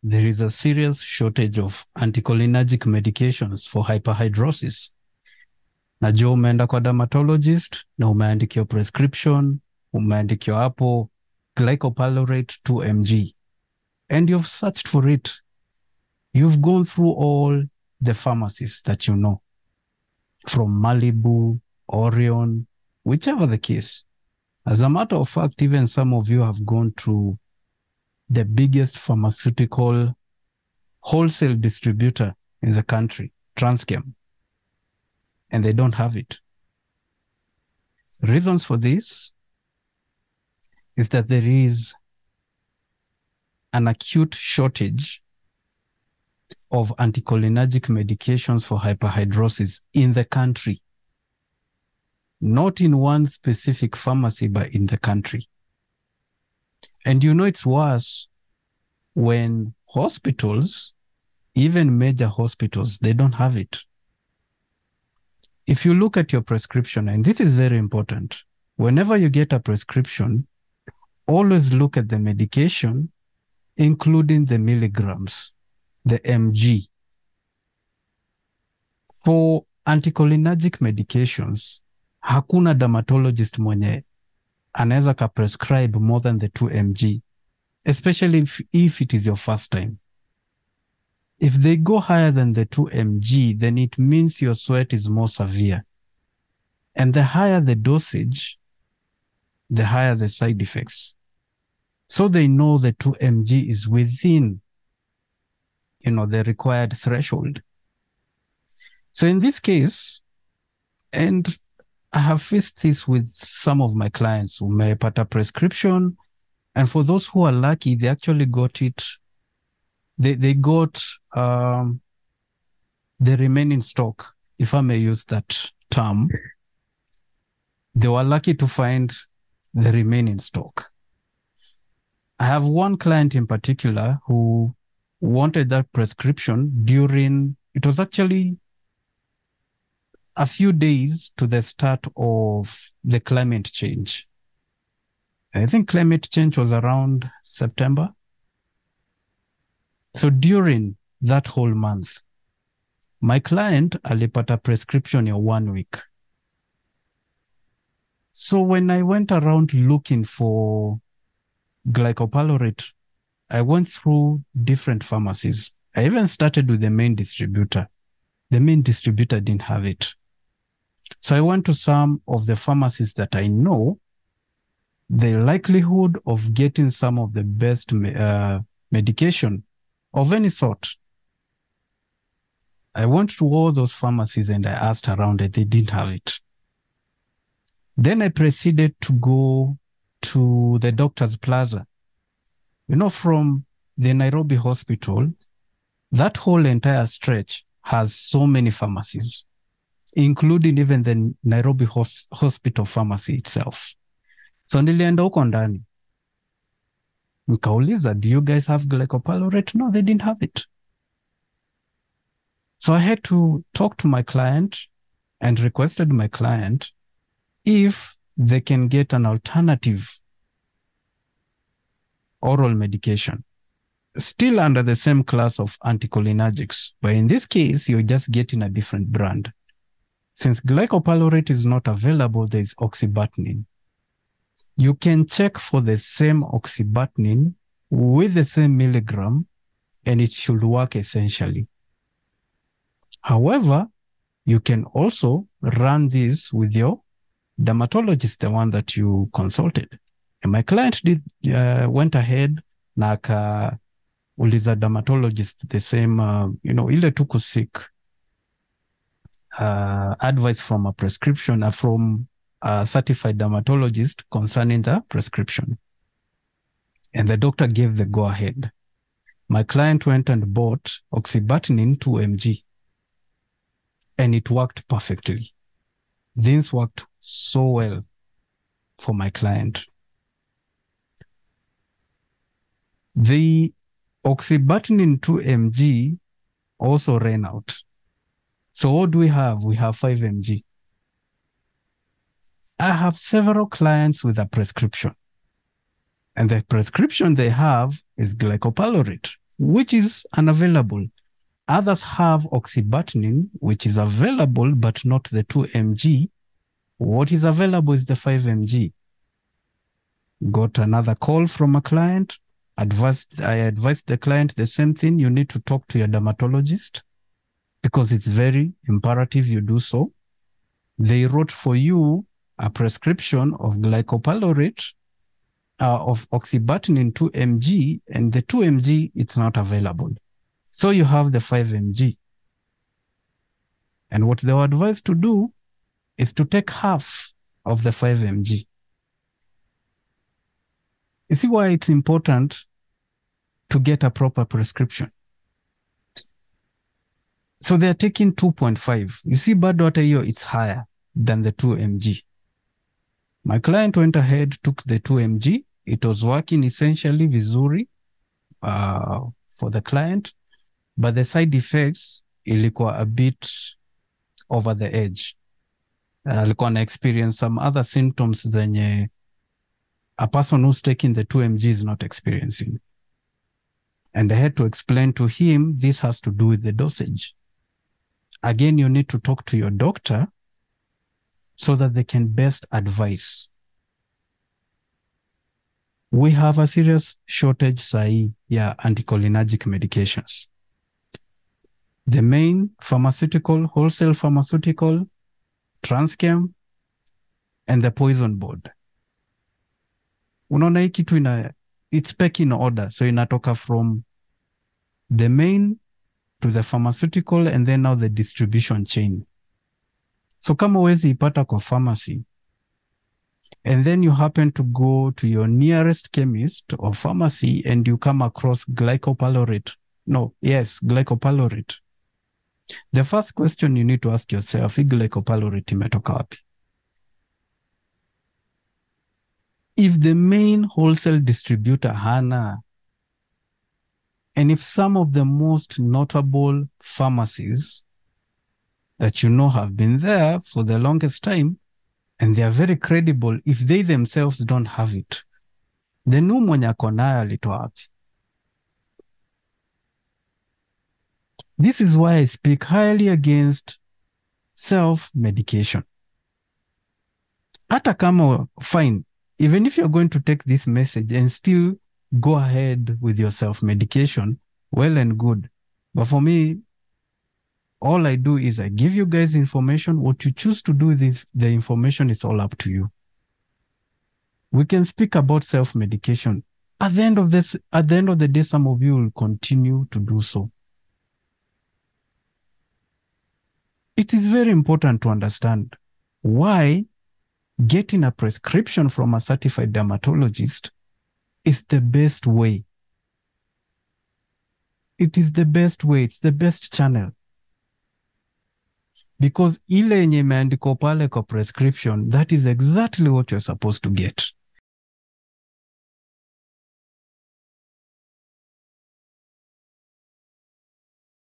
there is a serious shortage of anticholinergic medications for hyperhidrosis. Najua umeenda kwa dermatologist na umeandikiwa prescription, umeandikiwa hapo glycopyrrolate 2 mg, and you've searched for it. You've gone through all the pharmacies that you know, from Malibu, Orion, whichever the case. As a matter of fact, even some of you have gone to the biggest pharmaceutical wholesale distributor in the country, Transchem, and they don't have it. Reasons for this is that there is an acute shortage of anticholinergic medications for hyperhidrosis in the country. Not in one specific pharmacy, but in the country. And you know it's worse when hospitals, even major hospitals, they don't have it. If you look at your prescription, and this is very important, whenever you get a prescription, always look at the medication, including the milligrams, the mg. For anticholinergic medications, hakuna dermatologist mwenye anaweza ka prescribe more than the 2 mg, especially if it is your first time. If they go higher than the 2 mg, then it means your sweat is more severe. And the higher the dosage, the higher the side effects. So they know the 2 mg is within, the required threshold. So in this case, and I have faced this with some of my clients who may put a prescription, and for those who are lucky, they actually got it. They got the remaining stock, if I may use that term. They were lucky to find the remaining stock. I have one client in particular who wanted that prescription during, it was actually a few days to the start of the climate change. I think climate change was around September. So during that whole month, my client alipata prescription ya 1 week. So when I went around looking for glycopyrrolate, I went through different pharmacies. I even started with the main distributor. The main distributor didn't have it. So I went to some of the pharmacies that I know the likelihood of getting some of the best medication of any sort. I went to all those pharmacies and I asked around it. They didn't have it. Then I proceeded to go to the Doctor's Plaza. From the Nairobi hospital, that whole entire stretch has so many pharmacies, including even the Nairobi hospital pharmacy itself. So nilienda huko ndani. Nikauliza, do you guys have glycopyrrolate? No, they didn't have it. So I had to talk to my client and requested my client if they can get an alternative oral medication, still under the same class of anticholinergics, but in this case, you're just getting a different brand. Since glycopyrrolate is not available, there's oxybutynin. You can check for the same oxybutynin with the same milligram, and it should work essentially. However, you can also run this with your dermatologist, the one that you consulted. And my client went ahead na akauliza dermatologist the same, ile tu kusik advice from a prescription, from a certified dermatologist concerning the prescription. And the doctor gave the go-ahead. My client went and bought oxybutynin 2 mg. And it worked perfectly. Things worked so well for my client. The oxybutynin 2 mg also ran out. So what do we have? We have 5 mg. I have several clients with a prescription. And the prescription they have is glycopyrrolate. which is unavailable. Others have oxybutynin, which is available, but not the 2 mg. What is available is the 5 mg. Got another call from a client. I advised the client the same thing. You need to talk to your dermatologist because it's very imperative you do so. They wrote for you a prescription of glycopyrrolate, of oxybutynin 2 mg, and the 2 mg, it's not available. So you have the 5 mg. And what they were advised to do is to take half of the 5 mg. You see why it's important to get a proper prescription. So they're taking 2.5. You see, bado hata hiyo, it's higher than the 2 mg. My client went ahead, took the 2 mg. It was working essentially vizuri for the client, but the side effects ilikuwa a bit over the edge. Alikuwa na experience some other symptoms zenye a person who's taking the 2 mg is not experiencing. And I had to explain to him, this has to do with the dosage. Again, you need to talk to your doctor so that they can best advise. We have a serious shortage sahi ya anticholinergic medications. The main pharmaceutical, wholesale pharmaceutical, Transchem, and the poison board. Unaona hii kitu it's pecking order. So inatoka from the main to the pharmaceutical and then now the distribution chain. So kama huwezi ipata kwa pharmacy, and then you happen to go to your nearest chemist or pharmacy and you come across glycopyrrolate. Glycopyrrolate. The first question you need to ask yourself, hii glycopyrrolate imetoka wapi? If the main wholesale distributor hana, and if some of the most notable pharmacies that you know have been there for the longest time, and they are very credible, if they themselves don't have it, then huyu mwenye ako nayo alitoa wapi? This is why I speak highly against self-medication. Hata kama, fine, even if you're going to take this message and still go ahead with your self-medication, well and good. But for me, all I do is I give you guys information. What you choose to do with the information is all up to you. We can speak about self-medication. At the end of the day, some of you will continue to do so. It is very important to understand why getting a prescription from a certified dermatologist is the best way. It is the best way. It's the best channel. Because ile yenye imeandikwa pale kwa prescription, that is exactly what you're supposed to get.